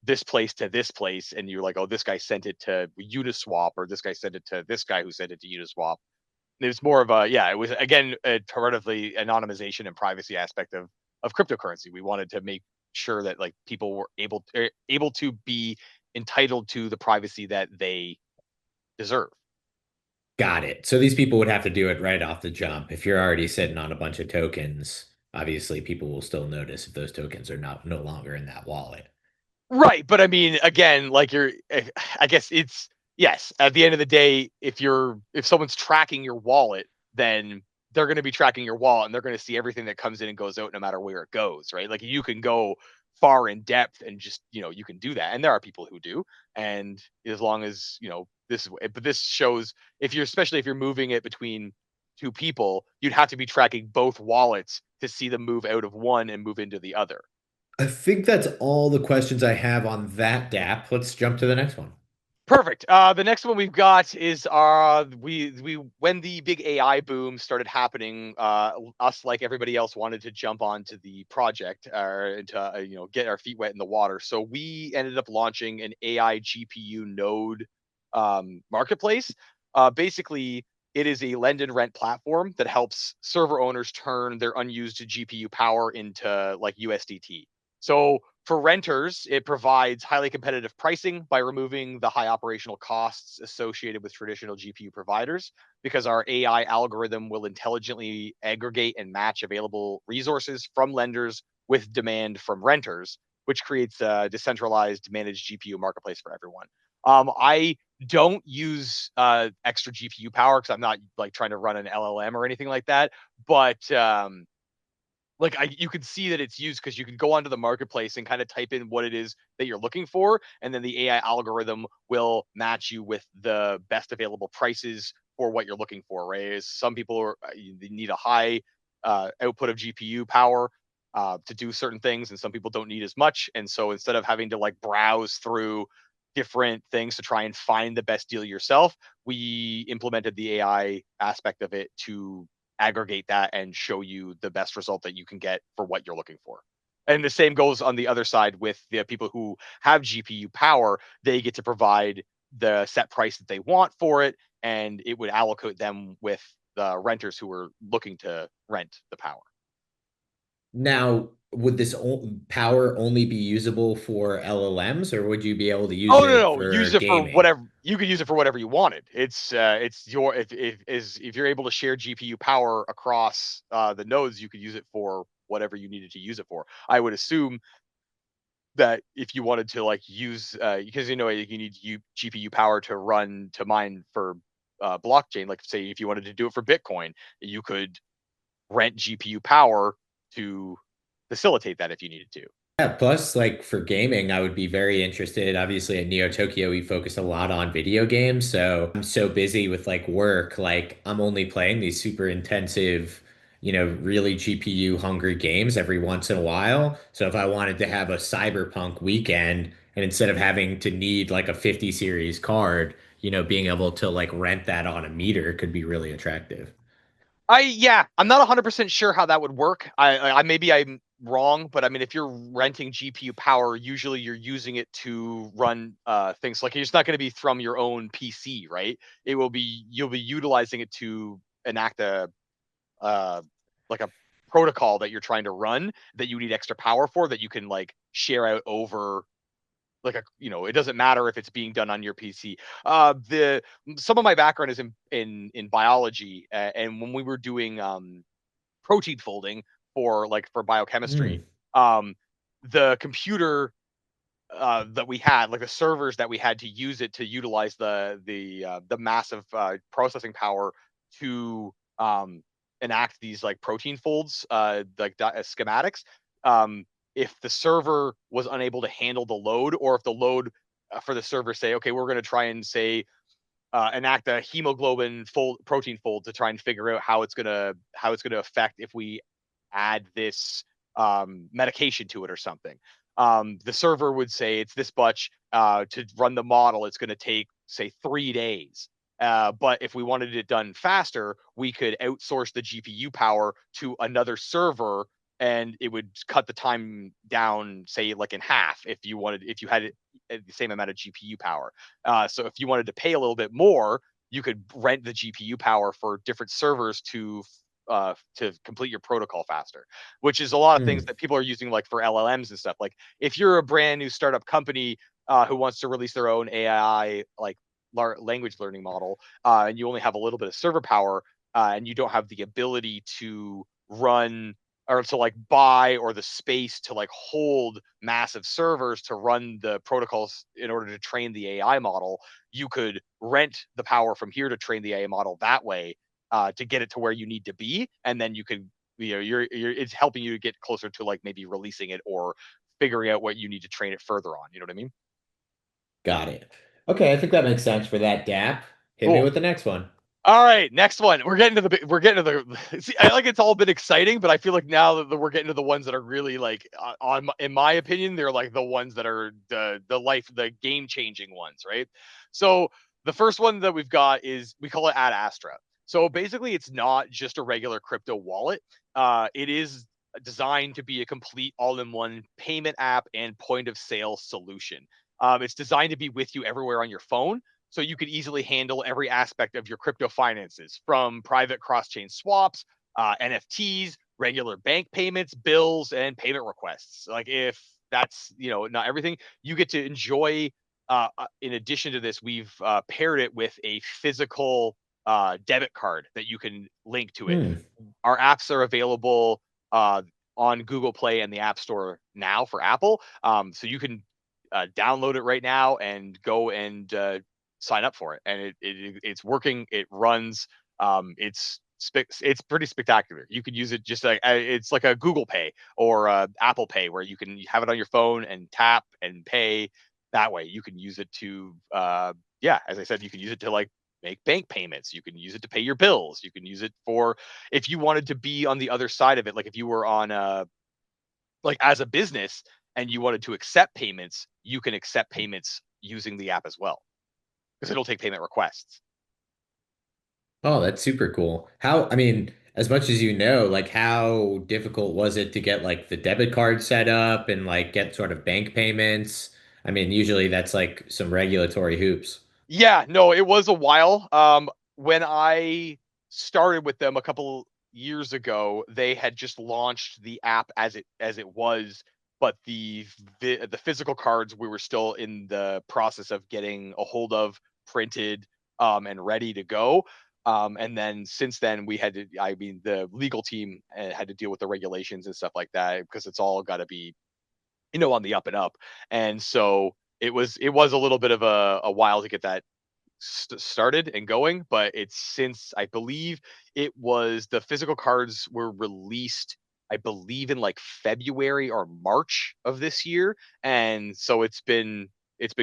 Speaker 2: this place to this place, and you're like, oh, this guy sent it to Uniswap, or this guy sent it to this guy who sent it to Uniswap. It was more of a it was again a part of the anonymization and privacy aspect of cryptocurrency. We wanted to make sure that like people were able to be entitled to the privacy that they deserve.
Speaker 1: Got it. So these people would have to do it right off the jump. If you're already sitting on a bunch of tokens, obviously people will still notice if those tokens are no longer in that wallet.
Speaker 2: Right, but I mean, again, like I guess it's yes. At the end of the day, if someone's tracking your wallet, then they're going to be tracking your wallet, and they're going to see everything that comes in and goes out, no matter where it goes, right? Like you can go far in depth and just you can do that, and there are people who do, and as long as but this shows especially if you're moving it between two people, you'd have to be tracking both wallets to see them move out of one and move into the other.
Speaker 1: I think that's all the questions I have on that DApp. Let's jump to the next one.
Speaker 2: Perfect. The next one we've got is we when the big AI boom started happening, us like everybody else wanted to jump onto the project or to get our feet wet in the water. So we ended up launching an AI GPU node marketplace. Basically, it is a lend and rent platform that helps server owners turn their unused GPU power into like USDT. So for renters, it provides highly competitive pricing by removing the high operational costs associated with traditional GPU providers, because our AI algorithm will intelligently aggregate and match available resources from lenders with demand from renters, which creates a decentralized managed GPU marketplace for everyone. I don't use extra GPU power because I'm not like trying to run an LLM or anything like that, but you can see that it's used because you can go onto the marketplace and kind of type in what it is that you're looking for, and then the AI algorithm will match you with the best available prices for what you're looking for. Right? Some people they need a high output of GPU power to do certain things, and some people don't need as much. And so instead of having to like browse through different things to try and find the best deal yourself, we implemented the AI aspect of it to aggregate that and show you the best result that you can get for what you're looking for. And the same goes on the other side with the people who have GPU power. They get to provide the set price that they want for it, and it would allocate them with the renters who are looking to rent the power.
Speaker 1: Now, would this power only be usable for LLMs, or would you be able to use
Speaker 2: Oh no,
Speaker 1: it
Speaker 2: no,
Speaker 1: for
Speaker 2: use it for
Speaker 1: gaming?
Speaker 2: whatever you could use it for whatever you wanted. It's your if you're able to share GPU power across the nodes, you could use it for whatever you needed to use it for. I would assume that if you wanted to like use because you need GPU power to mine for blockchain, like say if you wanted to do it for Bitcoin, you could rent GPU power to facilitate that if you needed to.
Speaker 1: Yeah, plus like for gaming, I would be very interested. Obviously at Neo Tokyo, we focus a lot on video games. So I'm so busy with like work, like I'm only playing these super intensive, really GPU hungry games every once in a while. So if I wanted to have a cyberpunk weekend and instead of having to need like a 50 series card, being able to like rent that on a meter could be really attractive.
Speaker 2: Yeah, I'm not 100% sure how that would work. Maybe I'm wrong, but I mean, if you're renting GPU power, usually you're using it to run things like it's not going to be from your own PC, right? You'll be utilizing it to enact uh like a protocol that you're trying to run that you need extra power for that you can like share out over like it doesn't matter if it's being done on your PC. The Some of my background is in biology, and when we were doing protein folding for biochemistry,
Speaker 1: Hmm.
Speaker 2: um, the computer that we had, like the servers that we had to use it to utilize the massive processing power to enact these like protein folds, schematics. Um, if the server was unable to handle the load, or if the load for the server say, okay, we're going to try and say enact a hemoglobin fold protein fold to try and figure out how it's gonna affect if we add this medication to it or something. The server would say it's this much to run the model. It's going to take say 3 days. But if we wanted it done faster, we could outsource the GPU power to another server, and it would cut the time down, say like in half, if you had it the same amount of GPU power. So if you wanted to pay a little bit more, you could rent the GPU power for different servers to complete your protocol faster, which is a lot of things
Speaker 1: Hmm.
Speaker 2: that people are using like for LLMs and stuff. Like if you're a brand new startup company who wants to release their own AI like language learning model, and you only have a little bit of server power, and you don't have the ability to run or to like buy or the space to like hold massive servers to run the protocols in order to train the AI model, you could rent the power from here to train the AI model that way, to get it to where you need to be, and then you can you're it's helping you to get closer to like maybe releasing it or figuring out what you need to train it further on. You know what I mean?
Speaker 1: Got it. Okay, I think that makes sense for that DApp. Hit me
Speaker 2: Cool.
Speaker 1: with the next one.
Speaker 2: All right, next one. We're getting to the. See, I like it's all been exciting, but I feel like now that we're getting to the ones that are really like, in my opinion, they're like the ones that are the game changing ones, right? So the first one that we've got is we call it Ad Astra. So basically, it's not just a regular crypto wallet. It is designed to be a complete all-in-one payment app and point of sale solution. It's designed to be with you everywhere on your phone, so you could easily handle every aspect of your crypto finances, from private cross-chain swaps, NFTs, regular bank payments, bills, and payment requests. Like if that's not everything, you get to enjoy. In addition to this, we've paired it with a physical debit card that you can link to it.
Speaker 1: Hmm.
Speaker 2: Our apps are available uh, on Google Play and the App Store now for Apple. So you can download it right now and go and sign up for it. And it's working. It runs. It's pretty spectacular. You could use it just like it's like a Google Pay or Apple Pay, where you can have it on your phone and tap and pay that way. You can use it to yeah, as I said, you can use it to like make bank payments. You can use it to pay your bills. You can use it for if you wanted to be on the other side of it, like if you were on like as a business and you wanted to accept payments, you can accept payments using the app as well because it'll take payment requests.
Speaker 1: Oh, that's super cool. I mean, as much as like how difficult was it to get like the debit card set up and like get sort of bank payments? I mean, usually that's like some regulatory hoops.
Speaker 2: Yeah, no, it was a while. When I started with them a couple years ago, they had just launched the app as it was, but the physical cards we were still in the process of getting a hold of, printed, and ready to go. And then since then, I mean, the legal team had to deal with the regulations and stuff like that because it's all got to be on the up and up. And so it was a little bit of a while to get that started and going, but it's since I believe it was the physical cards were released I believe in like February or March of this year, and so it's been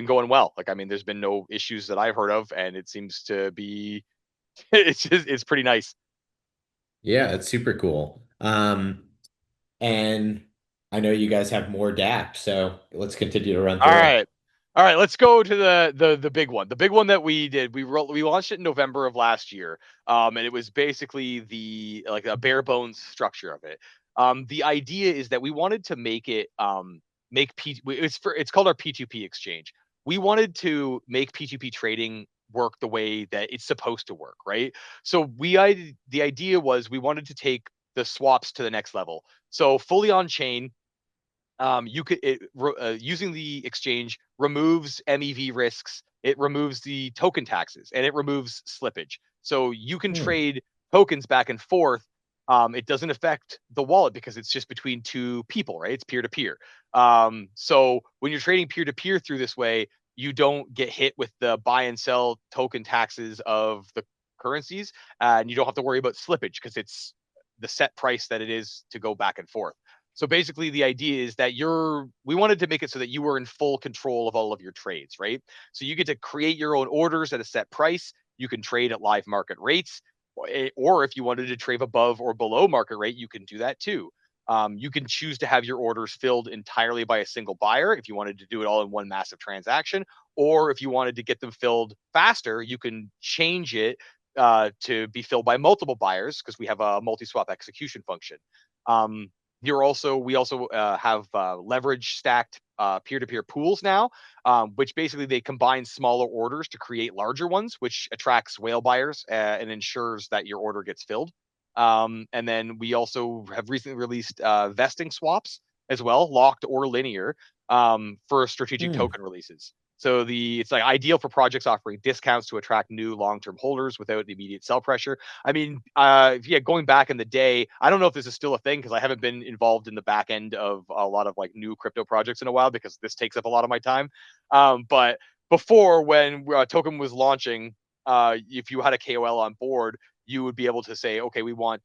Speaker 2: going well. Like, I mean, there's been no issues that I've heard of, and it seems to be it's pretty nice.
Speaker 1: Yeah, it's super cool. And I know you guys have more DApps, so let's continue to run
Speaker 2: All
Speaker 1: through them.
Speaker 2: right. All right, let's go to the big one. The big one that we did, we launched it in November of last year. And it was basically the like a bare bones structure of it. The idea is that we wanted to make it it's called our P2P exchange. We wanted to make P2P trading work the way that it's supposed to work, right? So the idea was we wanted to take the swaps to the next level. So fully on chain, you could using the exchange removes MEV risks, it removes the token taxes, and it removes slippage. So you can
Speaker 1: Hmm.
Speaker 2: trade tokens back and forth. It doesn't affect the wallet because it's just between two people, right? It's peer to peer. So when you're trading peer to peer through this way, you don't get hit with the buy and sell token taxes of the currencies, and you don't have to worry about slippage because it's the set price that it is to go back and forth. So basically, the idea is that we wanted to make it so that you were in full control of all of your trades, right? So you get to create your own orders at a set price. You can trade at live market rates, or if you wanted to trade above or below market rate, you can do that too. You can choose to have your orders filled entirely by a single buyer if you wanted to do it all in one massive transaction, or if you wanted to get them filled faster, you can change it to be filled by multiple buyers because we have a multi-swap execution function. Um, we also have leverage stacked peer-to-peer pools now, which basically they combine smaller orders to create larger ones, which attracts whale buyers and ensures that your order gets filled. And then we also have recently released vesting swaps as well, locked or linear, for strategic
Speaker 1: Hmm.
Speaker 2: token releases. So it's like ideal for projects offering discounts to attract new long-term holders without immediate sell pressure. I mean, yeah, going back in the day, I don't know if this is still a thing because I haven't been involved in the back end of a lot of like new crypto projects in a while because this takes up a lot of my time. But before, when token was launching, if you had a KOL on board, you would be able to say, okay, we're going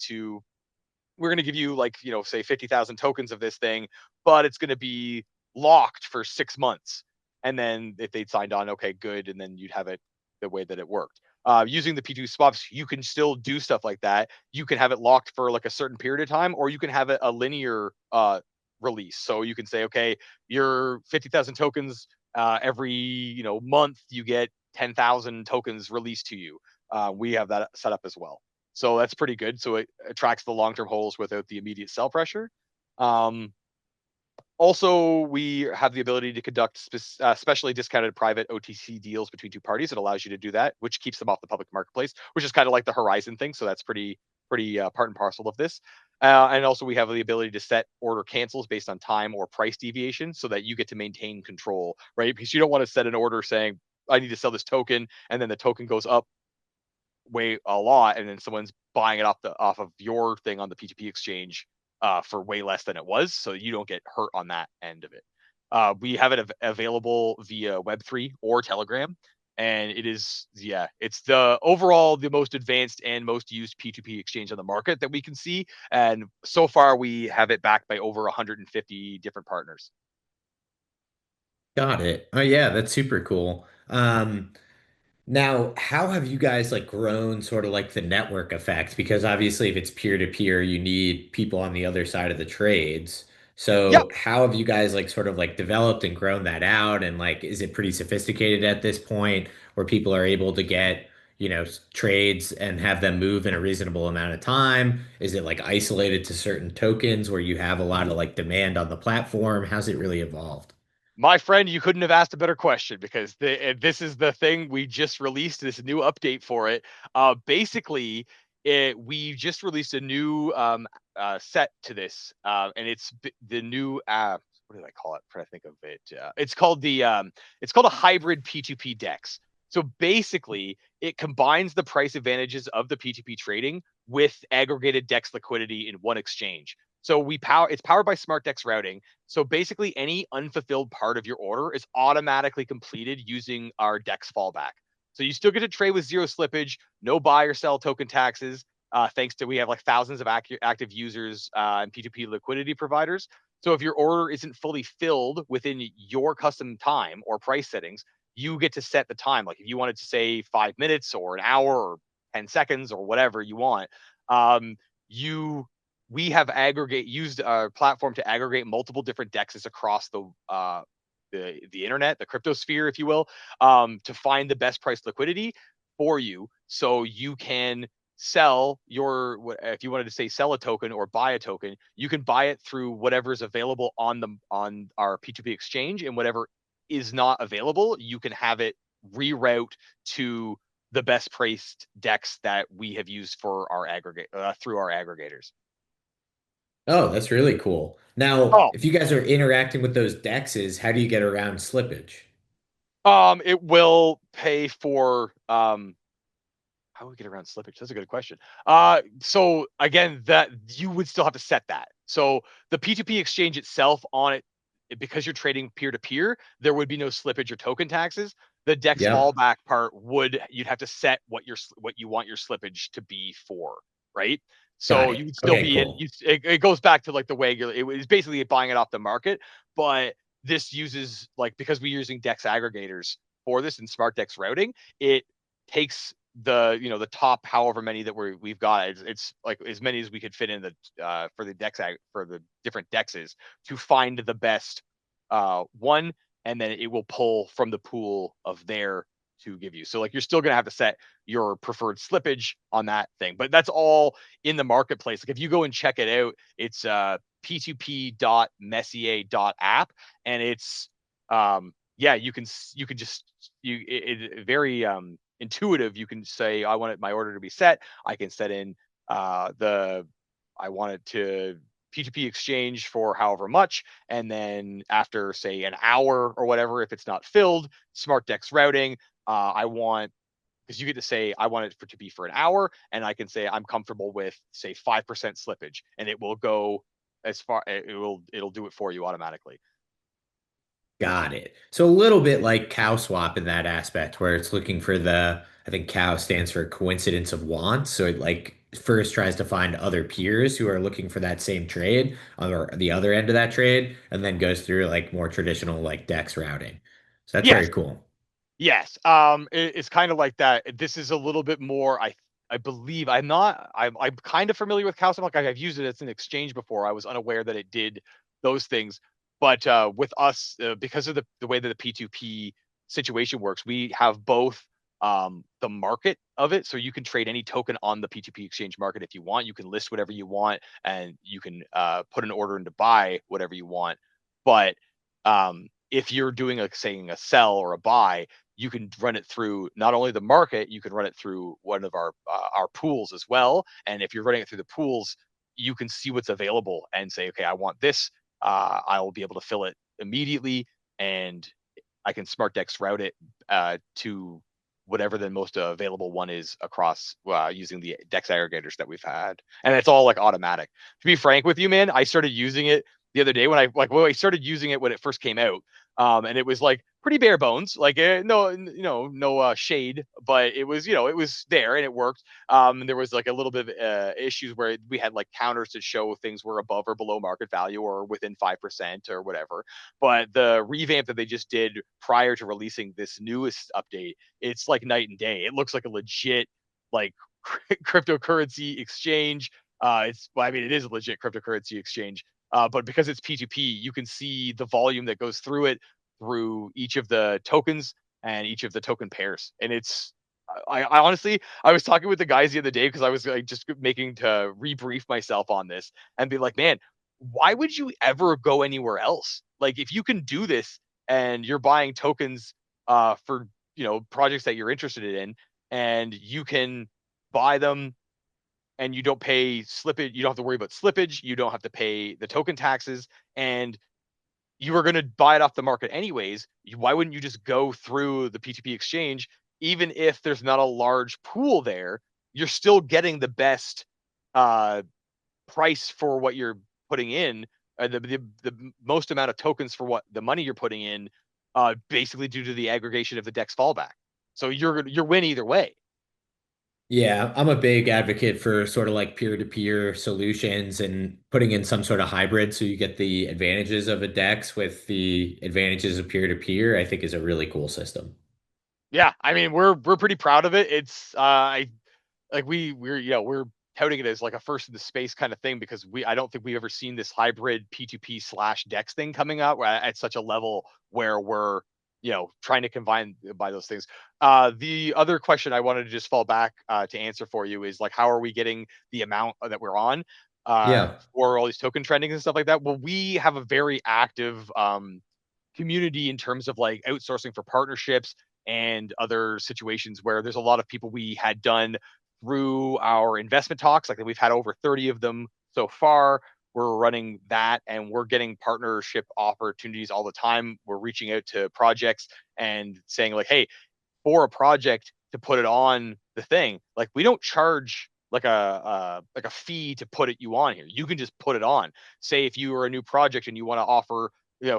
Speaker 2: to give you like, say 50,000 tokens of this thing, but it's going to be locked for 6 months. And then if they'd signed on, okay, good. And then you'd have it the way that it worked. Using the P2 swaps, you can still do stuff like that. You can have it locked for like a certain period of time, or you can have it a linear release. So you can say, okay, your 50,000 tokens every month, you get 10,000 tokens released to you. We have that set up as well. So that's pretty good. So it attracts the long-term holders without the immediate sell pressure. Also, we have the ability to conduct specially discounted private OTC deals between two parties. It allows you to do that, which keeps them off the public marketplace, which is kind of like the Horizon thing. So that's pretty part and parcel of this. And also, we have the ability to set order cancels based on time or price deviation, so that you get to maintain control, right? Because you don't want to set an order saying, "I need to sell this token," and then the token goes up way a lot, and then someone's buying it off of your thing on the P2P exchange for way less than it was, so you don't get hurt on that end of it. We have it available via Web3 or Telegram, and it's the most advanced and most used P2P exchange on the market that we can see, and so far we have it backed by over 150 different partners.
Speaker 1: Got it. Oh yeah, that's super cool. Now, how have you guys like grown sort of like the network effect? Because obviously, if it's peer to peer, you need people on the other side of the trades.
Speaker 2: Yeah,
Speaker 1: So, how have you guys like sort of like developed and grown that out? And like, is it pretty sophisticated at this point where people are able to get, trades and have them move in a reasonable amount of time? Is it like isolated to certain tokens where you have a lot of like demand on the platform? How's it really evolved?
Speaker 2: my friend, you couldn't have asked a better question because this is the thing we just released this new update for it. Basically, we just released a new set to this, and it's the new what did I call it? I'm trying to think of it. It's called a hybrid P2P DEX. So basically, it combines the price advantages of the P2P trading with aggregated DEX liquidity in one exchange. So it's powered by Smart DEX routing. So basically, any unfulfilled part of your order is automatically completed using our DEX fallback. So you still get to trade with zero slippage, no buy or sell token taxes, thanks to we have like thousands of active users and P2P liquidity providers. So if your order isn't fully filled within your custom time or price settings, you get to set the time. Like if you wanted to say 5 minutes or an hour or 10 seconds or whatever you want, we have used our platform to aggregate multiple different dexes across the internet, the crypto sphere, if you will, to find the best price liquidity for you, so you can sell if you wanted to say sell a token or buy a token, you can buy it through whatever is available on our P2P exchange, and whatever is not available, you can have it reroute to the best priced DEX that we have used for our through our aggregators.
Speaker 1: Oh, that's really cool. Now,
Speaker 2: Oh,
Speaker 1: if you guys are interacting with those dexes, how do you get around slippage?
Speaker 2: it will pay for how do we get around slippage? That's a good question. So again, that you would still have to set that. So the P2P exchange itself on it, because you're trading peer to peer, there would be no slippage or token taxes. The DEX
Speaker 1: Yep.
Speaker 2: fallback part you'd have to set what you want your slippage to be for, right?
Speaker 1: Got
Speaker 2: So you
Speaker 1: it.
Speaker 2: would still
Speaker 1: Okay,
Speaker 2: be in.
Speaker 1: cool.
Speaker 2: It goes back to like the way it was basically buying it off the market, but this uses like because we're using DEX aggregators for this and smart DEX routing, it takes the top however many that we've got. It's like as many as we could fit in the for the for the different dexes to find the best one, and then it will pull from the pool of there to give you. So like you're still gonna have to set your preferred slippage on that thing, but that's all in the marketplace. Like if you go and check it out, it's p2p.messier.app, and it's yeah, you can just very intuitive. You can say I want my order to be set. I can set in I want it to P2P exchange for however much, and then after say an hour or whatever, if it's not filled, smart DEX routing. I want because you get to say I want it to be for an hour, and I can say I'm comfortable with say 5% slippage, and it will go as far. It'll do it for you automatically.
Speaker 1: Got it. So a little bit like cow swap in that aspect, where it's looking for I think cow stands for coincidence of wants. So it like first tries to find other peers who are looking for that same trade on the other end of that trade, and then goes through like more traditional like DEX routing. So that's
Speaker 2: Yes,
Speaker 1: very cool.
Speaker 2: yes. It's kind of like that. This is a little bit more. I believe I'm not. I'm kind of familiar with Cowsum. Like I've used it as an exchange before. I was unaware that it did those things. But with us, because of the way that the P2P situation works, we have both the market of it. So you can trade any token on the P2P exchange market if you want. You can list whatever you want, and you can put an order in to buy whatever you want. But if you're doing saying a sell or a buy, you can run it through not only the market, you can run it through one of our pools as well. And if you're running it through the pools, you can see what's available and say, okay, I want this. I will be able to fill it immediately, and I can smart DEX route it to whatever the most available one is across using the DEX aggregators that we've had, and it's all like automatic. To be frank with you, man, I started using it the other day when I started using it when it first came out, and it was like pretty bare bones, like no shade, but it was it was there and it worked. And there was like a little bit of issues where we had like counters to show things were above or below market value or within 5% or whatever. But the revamp that they just did prior to releasing this newest update, it's like night and day. It looks like a legit like cryptocurrency exchange. It is a legit cryptocurrency exchange. But because it's P2P, you can see the volume that goes through it through each of the tokens and each of the token pairs. And I honestly, I was talking with the guys the other day because I was like just making to rebrief myself on this and be like, man, why would you ever go anywhere else? Like if you can do this and you're buying tokens for projects that you're interested in, and you can buy them and you don't pay slippage, you don't have to worry about slippage, you don't have to pay the token taxes, and you were going to buy it off the market anyways. Why wouldn't you just go through the P2P exchange? Even if there's not a large pool there, you're still getting the best uh, price for what you're putting in, the most amount of tokens for what the money you're putting in, basically due to the aggregation of the DEX fallback. So you're win either way.
Speaker 1: Yeah, I'm a big advocate for sort of like peer-to-peer solutions and putting in some sort of hybrid so you get the advantages of a DEX with the advantages of peer-to-peer, I think is a really cool system.
Speaker 2: Yeah, I mean, we're pretty proud of it. It's I like we're touting it as like a first in the space kind of thing because I don't think we've ever seen this hybrid P2P slash Dex thing coming out at such a level where we're trying to combine by those things. The other question I wanted to just fall back to answer for you is like, how are we getting the amount that we're on
Speaker 1: Yeah.
Speaker 2: for all these token trendings and stuff like that? Well, we have a very active community in terms of like outsourcing for partnerships and other situations where there's a lot of people we had done through our investment talks. Like we've had over 30 of them so far. We're running that and we're getting partnership opportunities all the time. We're reaching out to projects and saying like, hey, for a project to put it on the thing, like we don't charge like a fee to put you on here. You can just put it on. Say if you are a new project and you want to offer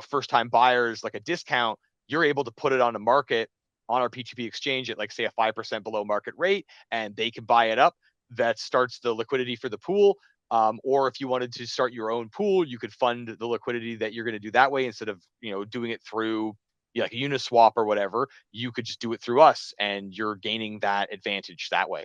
Speaker 2: first time buyers like a discount, you're able to put it on the market on our P2P exchange at like say a 5% below market rate, and they can buy it up. That starts the liquidity for the pool. Or if you wanted to start your own pool, you could fund the liquidity that you're going to do that way instead of doing it through like a Uniswap or whatever. You could just do it through us, and you're gaining that advantage that way.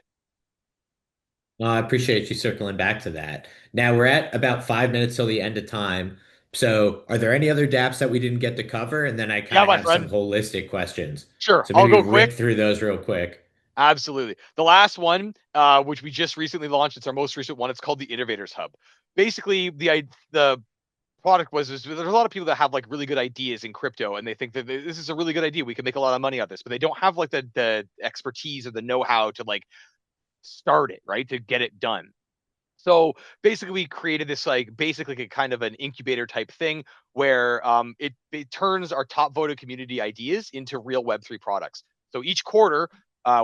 Speaker 1: Well, I appreciate you circling back to that. Now we're at about 5 minutes till the end of time. So are there any other DApps that we didn't get to cover? And then I
Speaker 2: Yeah,
Speaker 1: kind of
Speaker 2: my
Speaker 1: have some
Speaker 2: friend.
Speaker 1: holistic questions.
Speaker 2: Sure,
Speaker 1: So
Speaker 2: I'll
Speaker 1: maybe
Speaker 2: go quick.
Speaker 1: rip through those real quick.
Speaker 2: Absolutely. The last one, which we just recently launched, it's our most recent one. It's called the Innovators Hub. Basically, the product was there's a lot of people that have like really good ideas in crypto, and they think that this is a really good idea. We can make a lot of money on this, but they don't have like the expertise or the know how to like start it right to get it done. So basically, we created this like basically a kind of an incubator type thing where it turns our top voted community ideas into real Web3 products. So each quarter,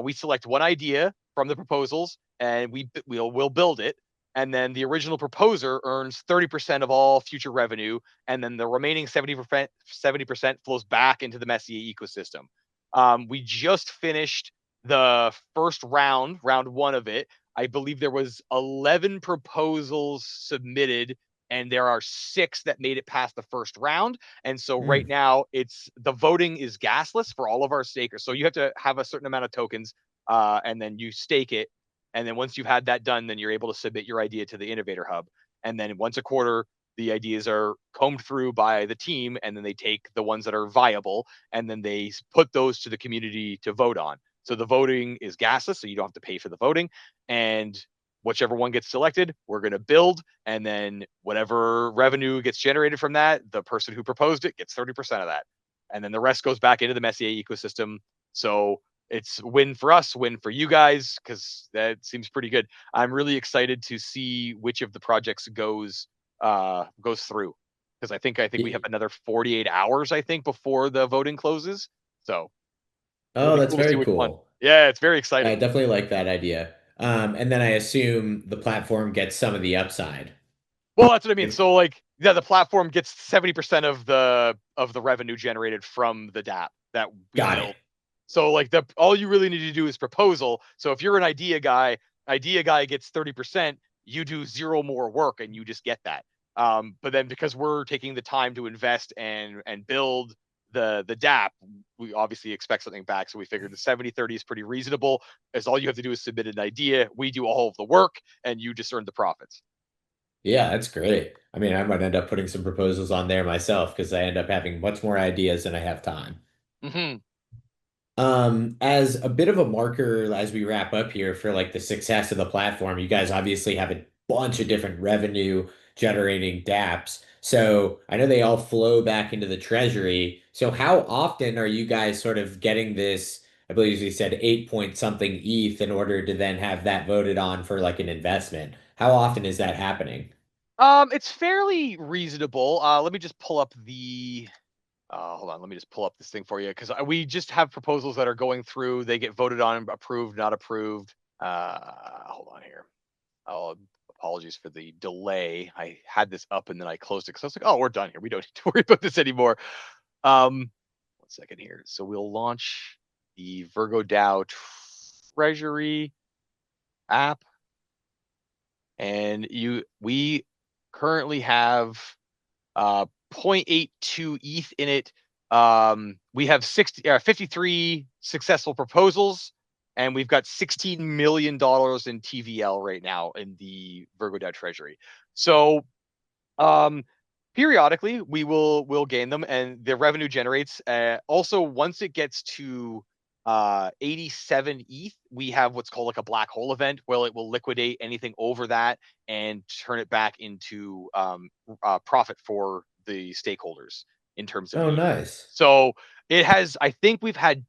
Speaker 2: we select one idea from the proposals and we'll build it. And then the original proposer earns 30% of all future revenue, and then the remaining 70% flows back into the Messier ecosystem. We just finished the first round one of it. I believe there was 11 proposals submitted, and there are 6 that made it past the first round. And so right
Speaker 1: Mm.
Speaker 2: now, it's the voting is gasless for all of our stakers. So you have to have a certain amount of tokens, and then you stake it. And then once you've had that done, then you're able to submit your idea to the Innovator Hub. And then once a quarter, the ideas are combed through by the team, and then they take the ones that are viable, and then they put those to the community to vote on. So the voting is gasless, so you don't have to pay for the voting. And whichever one gets selected, we're going to build. And then whatever revenue gets generated from that, the person who proposed it gets 30% of that. And then the rest goes back into the Messier ecosystem. So it's win for us, win for you guys, because that seems pretty good. I'm really excited to see which of the projects goes through, because I think we have another 48 hours, I think, before the voting closes. So it'll
Speaker 1: Oh,
Speaker 2: be
Speaker 1: that's
Speaker 2: cool to see
Speaker 1: very
Speaker 2: which one.
Speaker 1: cool.
Speaker 2: Yeah, it's very
Speaker 1: I
Speaker 2: exciting.
Speaker 1: definitely like that idea. And then I assume the platform gets some of the upside.
Speaker 2: Well, that's what I mean.
Speaker 1: If
Speaker 2: So like, yeah, the platform gets 70% of the revenue generated from the DApp that we
Speaker 1: got it.
Speaker 2: built. So like the all you really need to do is proposal. So if you're an idea guy gets 30%, you do zero more work and you just get that. But then because we're taking the time to invest and build the DApp, we obviously expect something back. So we figured the 70-30 is pretty reasonable. As all you have to do is submit an idea, we do all of the work, and you just earn the profits.
Speaker 1: Yeah, that's great. I mean, I might end up putting some proposals on there myself because I end up having much more ideas than I have time.
Speaker 2: Mm-hmm.
Speaker 1: As a bit of a marker as we wrap up here for like the success of the platform, you guys obviously have a bunch of different revenue generating dApps. So I know they all flow back into the treasury. So how often are you guys sort of getting this, I believe you said 8 point something ETH in order to then have that voted on for like an investment? How often is that happening?
Speaker 2: It's fairly reasonable. Let me just pull up the. Hold on, let me just pull up this thing for you because we just have proposals that are going through. They get voted on, approved, not approved. Hold on here. Oh, apologies for the delay. I had this up and then I closed it because I was like, oh, we're done here. We don't need to worry about this anymore. Um, 1 second here. So we'll launch the Virgo DAO Treasury. app, and we currently have 0.82 ETH in it. We have 53 successful proposals, and we've got $16 million in TVL right now in the Virgo DAO treasury. So periodically we'll gain them, and the revenue generates. Also, once it gets to 87 ETH, we have what's called like a black hole event, where it will liquidate anything over that and turn it back into profit for the stakeholders in terms of
Speaker 1: Oh,
Speaker 2: ETH.
Speaker 1: nice.
Speaker 2: So it has, I think we've had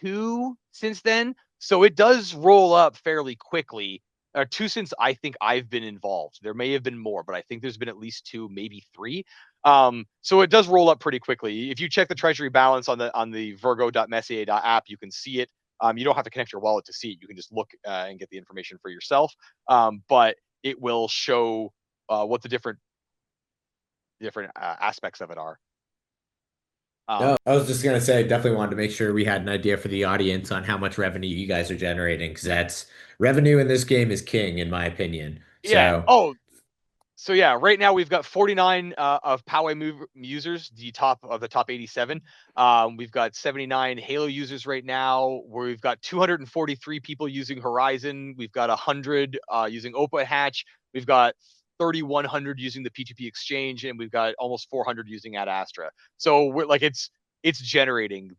Speaker 2: 2 since then. So it does roll up fairly quickly. 2 since I think I've been involved. There may have been more, but I think there's been at least 2, maybe 3. So it does roll up pretty quickly. If you check the treasury balance on the virgo.messier.app, you can see it. You don't have to connect your wallet to see it. You can just look and get the information for yourself. But it will show what the different aspects of it are.
Speaker 1: No, I was just gonna say, definitely wanted to make sure we had an idea for the audience on how much revenue you guys are generating, because that's revenue in this game is king, in my opinion.
Speaker 2: Yeah.
Speaker 1: So,
Speaker 2: Oh, so yeah, right now we've got 49 of Poway users, the top 87. We've got 79 Halo users right now. We've got 243 people using Horizon. We've got 100 using Opa Hatch. We've got 3,100 using the P2P exchange, and we've got almost 400 using Ad Astra. So we're like, it's generating.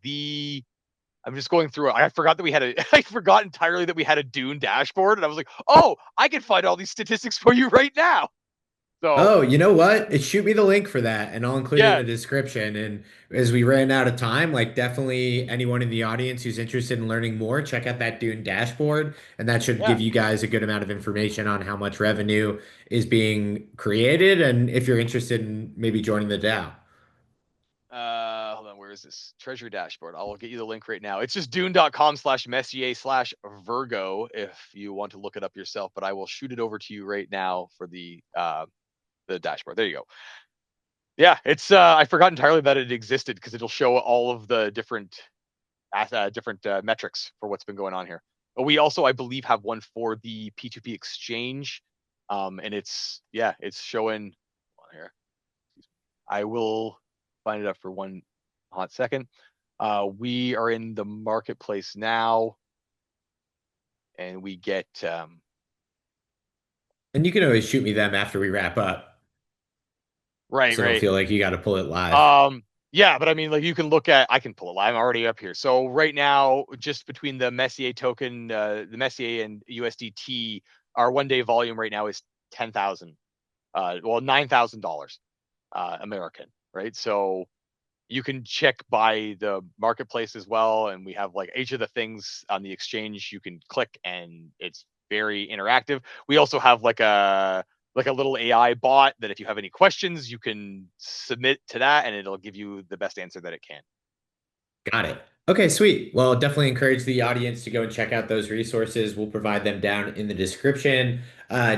Speaker 2: I'm just going through it. I forgot that we had I forgot entirely that we had a Dune dashboard, and I was like, oh, I can find all these statistics for you right now. So
Speaker 1: oh, you know what? Shoot me the link for that, and I'll include it in
Speaker 2: yeah,
Speaker 1: the description. And as we ran out of time, like definitely anyone in the audience who's interested in learning more, check out that Dune dashboard, and that should
Speaker 2: yeah.
Speaker 1: give you guys a good amount of information on how much revenue is being created, and if you're interested in maybe joining the DAO.
Speaker 2: Hold on, where is this treasury dashboard? I'll get you the link right now. It's just dune.com/messier/virgo if you want to look it up yourself, but I will shoot it over to you right now for the dashboard. There you go. Yeah, it's I forgot entirely that it existed, because it'll show all of the different metrics for what's been going on here. But we also, I believe, have one for the P2P exchange, and it's showing on here. I will find it up for one hot second. We are in the marketplace now, and we get
Speaker 1: And you can always shoot me them after we wrap up, so don't
Speaker 2: right.
Speaker 1: feel like you got to pull it live.
Speaker 2: Yeah, but I mean, like, you can look at, I can pull it live. I'm already up here. So right now, just between the Messier token, the Messier and USDT, our 1-day volume right now is 10,000. Well, $9,000 American, right? So you can check by the marketplace as well, and we have like each of the things on the exchange you can click, and it's very interactive. We also have like a little AI bot that if you have any questions, you can submit to that, and it'll give you the best answer that it can.
Speaker 1: Got it. Okay, sweet. Well, definitely encourage the audience to go and check out those resources. We'll provide them down in the description.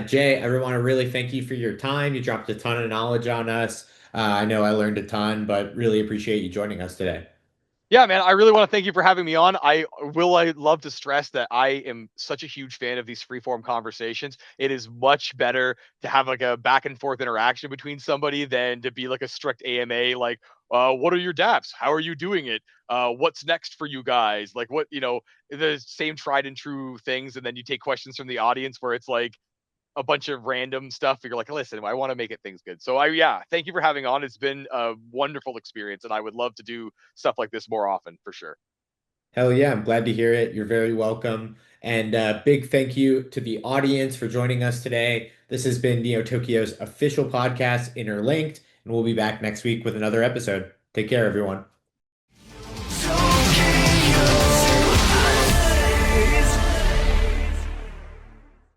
Speaker 1: Jay, I want to really thank you for your time. You dropped a ton of knowledge on us. I know I learned a ton, but really appreciate you joining us today.
Speaker 2: Yeah, man, I really want to thank you for having me on. I love to stress that I am such a huge fan of these freeform conversations. It is much better to have like a back and forth interaction between somebody than to be like a strict AMA, like, what are your dApps? How are you doing it? What's next for you guys? Like, what, the same tried and true things. And then you take questions from the audience where it's like a bunch of random stuff. You're like, listen, I want to make it things good. So thank you for having on. It's been a wonderful experience, and I would love to do stuff like this more often for sure.
Speaker 1: Hell yeah, I'm glad to hear it. You're very welcome. And big thank you to the audience for joining us today. This has been Neo Tokyo's official podcast, Interlinked, and we'll be back next week with another episode. Take care, everyone.